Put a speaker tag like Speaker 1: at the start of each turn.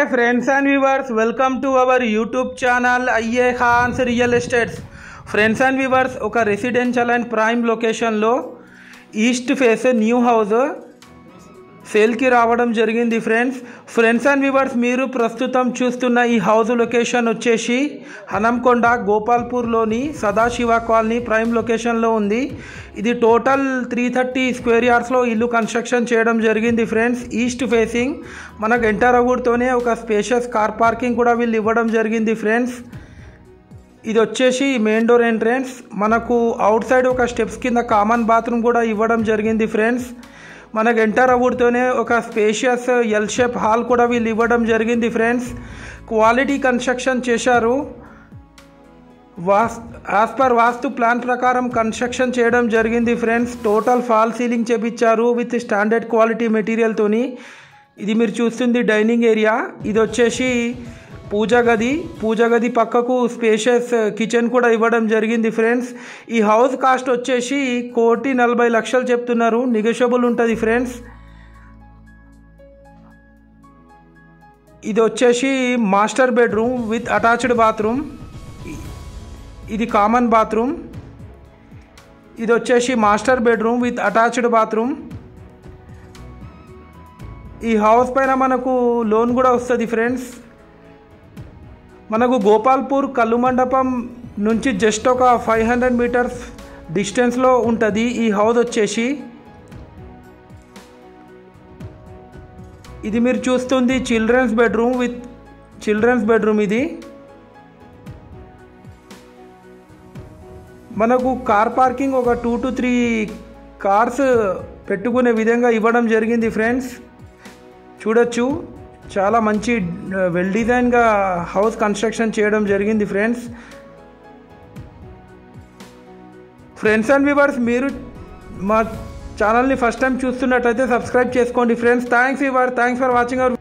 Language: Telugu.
Speaker 1: friends and viewers, welcome to our YouTube channel IE Khans Real Estates. Friends and viewers, ఒక రెసిడెన్షియల్ అండ్ ప్రైమ్ లొకేషన్లో ఈస్ట్ ఫేస్ న్యూ హౌస్ సేల్కి రావడం జరిగింది ఫ్రెండ్స్ అండ్ వ్యూవర్స్, మీరు ప్రస్తుతం చూస్తున్న ఈ హౌస్ లొకేషన్ వచ్చేసి హనంకొండ గోపాల్పూర్లోని సదాశివ కాలనీ ప్రైమ్ లొకేషన్లో ఉంది. ఇది టోటల్ 330 స్క్వేర్ యార్డ్స్లో ఇల్లు కన్స్ట్రక్షన్ చేయడం జరిగింది ఫ్రెండ్స్. ఈస్ట్ ఫేసింగ్ మనకు ఎంటర్ అవ్వడంతోనే ఒక స్పేషియస్ కార్ పార్కింగ్ కూడా వీళ్ళు ఇవ్వడం జరిగింది ఫ్రెండ్స్. ఇది వచ్చేసి మెయిన్ డోర్ ఎంట్రెన్స్. మనకు అవుట్ సైడ్ ఒక స్టెప్స్ కింద కామన్ బాత్రూమ్ కూడా ఇవ్వడం జరిగింది ఫ్రెండ్స్. మనకు ఎంటర్ అవ్వడంతోనే ఒక స్పేషియస్ ఎల్ షేప్ హాల్ కూడా వీళ్ళు ఇవ్వడం జరిగింది ఫ్రెండ్స్. క్వాలిటీ కన్స్ట్రక్షన్ చేశారు. యాజ్ పర్ వాస్తు ప్లాన్ ప్రకారం కన్స్ట్రక్షన్ చేయడం జరిగింది ఫ్రెండ్స్. టోటల్ ఫాల్ సీలింగ్ చేపించారు విత్ స్టాండర్డ్ క్వాలిటీ మెటీరియల్తోని. ఇది మీరు చూస్తుంది డైనింగ్ ఏరియా. ఇది వచ్చేసి పూజ గది పక్కకు స్పేషియస్ కిచెన్ కూడా ఇవ్వడం జరిగింది ఫ్రెండ్స్. ఈ హౌస్ కాస్ట్ వచ్చేసి 1,40,00,000 చెప్తున్నారు, నెగోషియబుల్ ఉంటుంది ఫ్రెండ్స్. ఇది వచ్చేసి master bedroom with attached bathroom. ఇది కామన్ బాత్రూమ్. ఇది వచ్చేసి master bedroom with attached bathroom. ఈ హౌస్ పైన మనకు లోన్ కూడా వస్తుంది ఫ్రెండ్స్. మనకు గోపాల్పూర్ కల్లు మండపం నుంచి జస్ట్ ఒక 500 మీటర్స్ డిస్టెన్స్లో ఉంటుంది ఈ హౌస్ వచ్చేసి. ఇది మీరు చూస్తుంది చిల్డ్రన్స్ బెడ్రూమ్. ఇది మనకు కార్ పార్కింగ్ ఒక 2 to 3 కార్స్ పెట్టుకునే విధంగా ఇవ్వడం జరిగింది ఫ్రెండ్స్. చూడొచ్చు, చాలా మంచి వెల్ డిజైన్గా హౌస్ కన్స్ట్రక్షన్ చేయడం జరిగింది ఫ్రెండ్స్ అండ్ వ్యూవర్స్, మీరు మా ఛానల్ని ఫస్ట్ టైం చూస్తున్నట్టయితే సబ్స్క్రైబ్ చేసుకోండి friends. Thanks for watching our